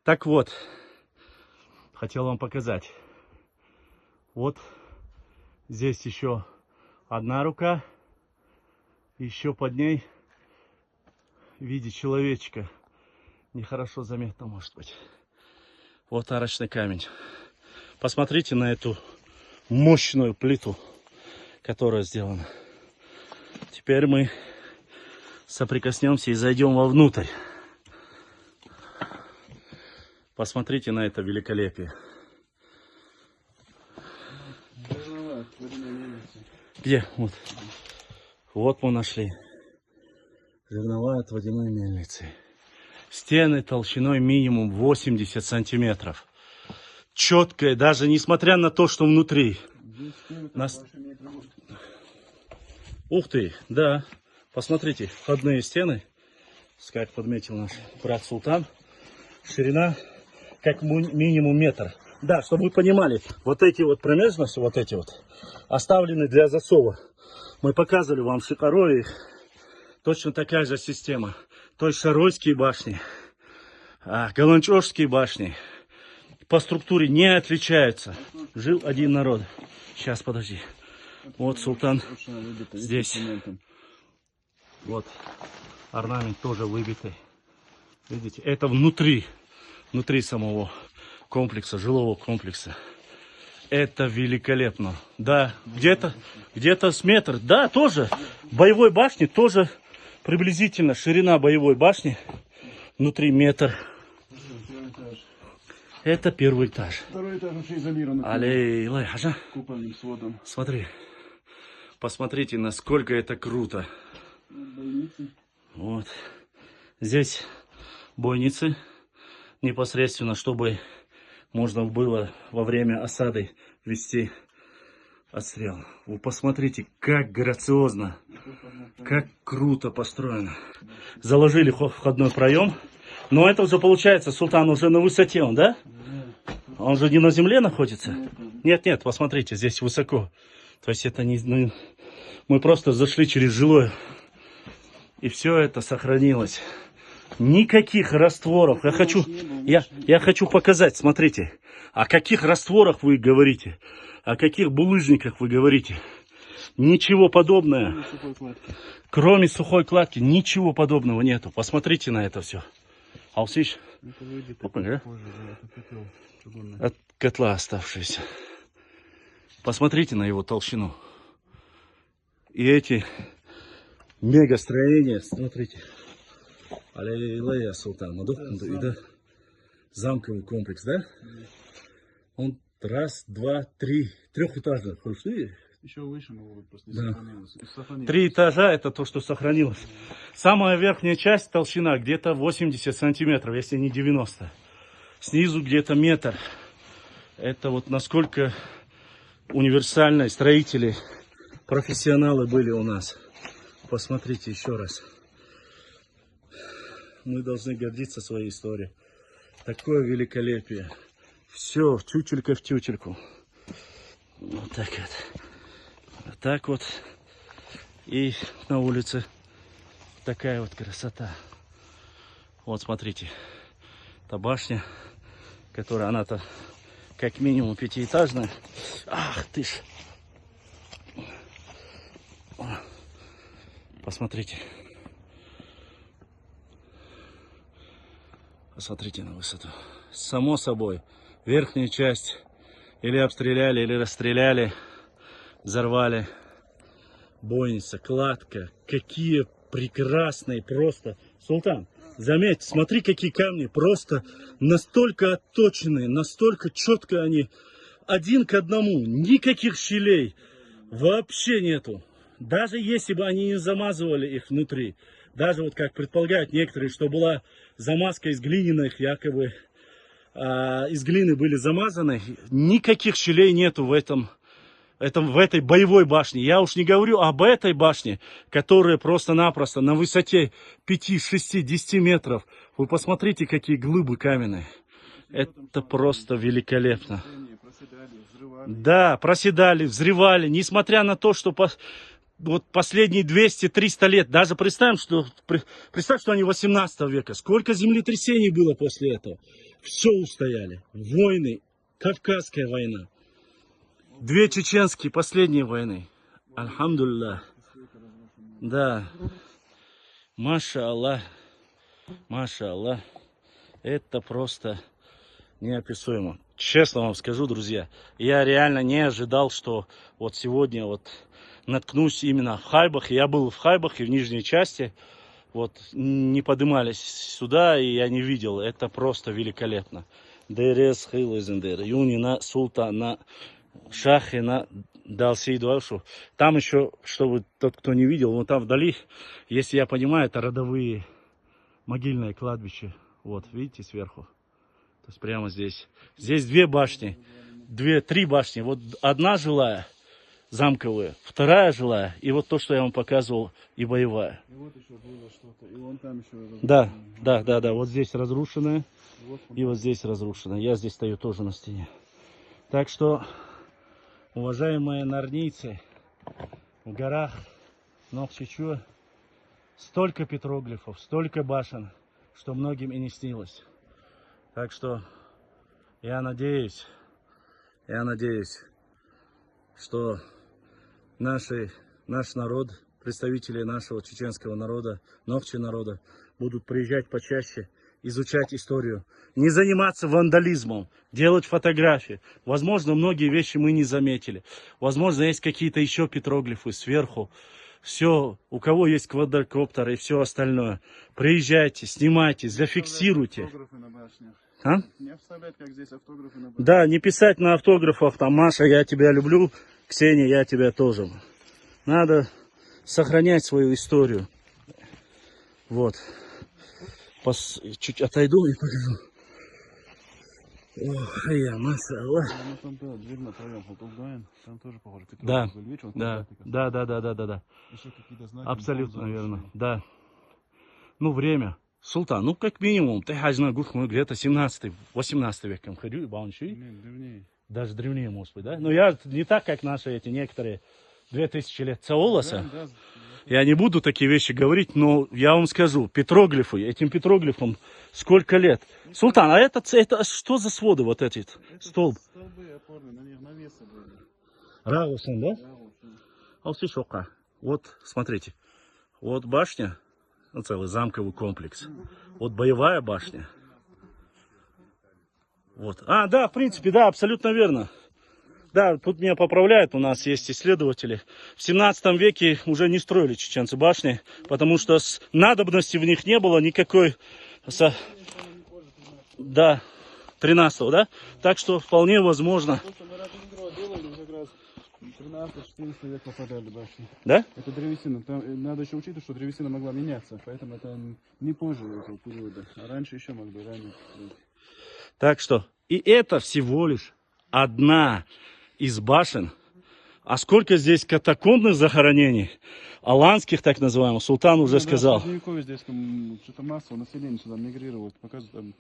Так вот, хотел вам показать. Вот здесь еще одна рука. Еще под ней в виде человечка. Нехорошо заметно, может быть. Вот арочный камень. Посмотрите на эту мощную плиту, которая сделана. Теперь мы соприкоснемся и зайдем вовнутрь. Посмотрите на это великолепие. Где? Вот. Вот мы нашли. Жернова от водяной мельницы. Стены толщиной минимум 80 сантиметров. Четкая, даже несмотря на то, что внутри. Ух ты, да. Посмотрите, входные стены, как подметил наш брат Султан. Ширина как минимум метр. Да, чтобы вы понимали, вот эти вот промежности, вот эти вот, оставлены для засова. Мы показывали вам в Шикарове, точно такая же система. То есть Шаройские башни, Галанчожские башни по структуре не отличаются. Жил один народ. Сейчас, подожди. Вот Султан здесь. Вот орнамент тоже выбитый. Видите, это внутри самого комплекса, жилого комплекса. Это великолепно. Да, где-то с метр. Да, тоже. Боевой башни тоже приблизительно. Ширина боевой башни внутри метр. Это первый этаж. Второй этаж вообще изолирован. Алей, купольным сводом. Смотри. Посмотрите, насколько это круто. Бойницы. Вот. Здесь бойницы. Непосредственно, чтобы можно было во время осады вести отстрел. Вы посмотрите, как грациозно, как круто построено. Заложили входной проем. Но это уже получается, Султан уже на высоте, он, да? Он же не на земле находится? Нет, нет, посмотрите, здесь высоко. То есть это не... Мы просто зашли через жилое. И все это сохранилось. Никаких растворов. Я хочу показать, смотрите. О каких растворах вы говорите? О каких булыжниках вы говорите? Ничего подобного. Кроме сухой кладки, ничего подобного нету. Посмотрите на это все. Алсиш? От котла оставшиеся. Посмотрите на его толщину. И эти мегастроения, смотрите. Алей-лея Султан. Замковый комплекс, да? Он раз, два, три. Трехэтажный. Еще выше могло быть, просто не да. сохранилось. 3 этажа это то, что сохранилось. Самая верхняя часть, толщина где-то 80 сантиметров, если не 90. Снизу где-то метр. Это вот насколько универсальные строители, профессионалы были у нас. Посмотрите еще раз. Мы должны гордиться своей историей. Такое великолепие. Все, тютелька в тютельку. Вот так вот. Вот так вот. И на улице такая вот красота. Вот смотрите. Та башня, которая она-то как минимум пятиэтажная. Ах ты ж. Посмотрите. Посмотрите на высоту. Само собой, верхняя часть или обстреляли, или расстреляли, взорвали. Бойница, кладка. Какие прекрасные просто. Султан, заметь, смотри, какие камни. Просто настолько отточенные, настолько четко они. Один к одному. Никаких щелей. Вообще нету. Даже если бы они не замазывали их внутри. Даже вот как предполагают некоторые, что была замазка из глиняных, якобы из глины были замазаны. Никаких щелей нету в этой боевой башне. Я уж не говорю об этой башне, которая просто-напросто на высоте 5, 6, 10 метров. Вы посмотрите, какие глыбы каменные. Это просто великолепно. Да, проседали, взрывали. Несмотря на то, что вот последние 200-300 лет. Даже представь, что они 18 века. Сколько землетрясений было после этого. Все устояли. Войны. Кавказская война. 2 чеченские последние войны. Альхамдулиллах. Да. Маша Аллах. Маша Аллах. Это просто неописуемо. Честно вам скажу, друзья, я реально не ожидал, что вот сегодня вот наткнусь именно в Хайбах. Я был в Хайбах и в нижней части. Вот не поднимались сюда, и я не видел. Это просто великолепно. Дерес Хилезендер, Юнина, Султана, Шахина, Далсейдуашу. Там еще, чтобы тот, кто не видел, вон там вдали, если я понимаю, это родовые могильное кладбище. Вот, видите, сверху. То есть прямо здесь. Здесь 2 башни. 3 башни. Вот одна жилая, замковая, вторая жилая, и вот то, что я вам показывал, и боевая. И вот еще было что-то. И вон там еще. Да. Вот здесь разрушенная, Вот и вот здесь разрушенная. Я здесь стою тоже на стене. Так что, уважаемые нарнийцы, в горах Нохчичуа столько петроглифов, столько башен, что многим и не снилось. Так что я надеюсь, что наш народ, представители нашего чеченского народа, Нохчи народа, будут приезжать почаще, изучать историю, не заниматься вандализмом, делать фотографии. Возможно, многие вещи мы не заметили. Возможно, есть какие-то еще петроглифы сверху. Все, у кого есть квадрокоптер и все остальное, приезжайте, снимайте, зафиксируйте. Автографы на башнях. А? Не оставлять, как здесь автографы на башнях. Да, не писать на автографах, там, Маша, я тебя люблю, Ксения, я тебя тоже. Надо сохранять свою историю. Вот. Чуть отойду и покажу. Ох, я, Маша, Аллах. Ну там, да, дверь направляем, Халтулгайн, там тоже похоже. Да, Был, видишь, вот да. Еще какие-то знаки. Абсолютно верно, да. Ну, время. Султан, ну, как минимум, ты хажна гурхну где-то 17-18 веком ходил, баунши. Нет, древнее. Даже древнее, может быть, да? Но я не так, как наши эти некоторые 2000 лет Цаолоса. Да, Я не буду такие вещи говорить, но я вам скажу, петроглифы, этим петроглифам сколько лет? Султан, а это что за своды вот эти? это Столб. столбы опорные, на них навесы были. Рагусан, да? Да, вот, да. Алсишока. Вот, смотрите. Вот башня, ну, целый замковый комплекс. Вот боевая башня. Вот. А, да, в принципе, да, абсолютно верно. Да, тут меня поправляют, у нас есть исследователи. В 17 веке уже не строили чеченцы башни, потому что надобности в них не было никакой. Да, 13-го, да? Так что вполне возможно. То, что мы Радингро делали, как раз 13-14 век попадали башни. Да? Это древесина. Там, надо еще учитывать, что древесина могла меняться, поэтому это не позже этого периода. А раньше еще могли ранее. Так что, и это всего лишь одна из башен. А сколько здесь катакомбных захоронений, аланских так называемых, Султан уже сказал. Да, Средневековье здесь там что-то массово население сюда мигрирует. Показывает там,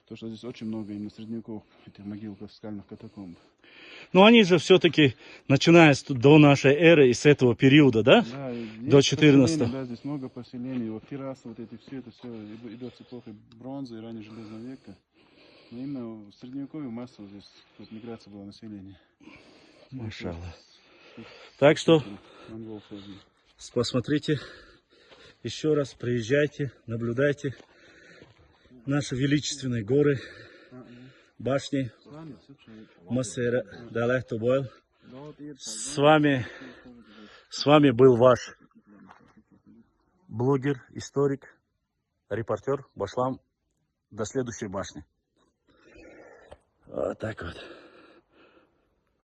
то, что здесь очень много именно средневековых этих могилков, скальных катакомб. Но они же все-таки, начиная до нашей эры и с этого периода, да? Да, До 14-го. Да, здесь много поселений. Вот террасы, вот эти все, это все идет с эпохи бронзы и ранее железного века. Но именно в средневековье массово здесь вот, миграция была населения. Машаллах. Так что Монгол сложный. посмотрите, еще раз приезжайте, наблюдайте наши величественные горы, башни, Масера Далех Тубойл. С вами был ваш блогер, историк, репортер Башлам. До следующей башни. Вот так вот.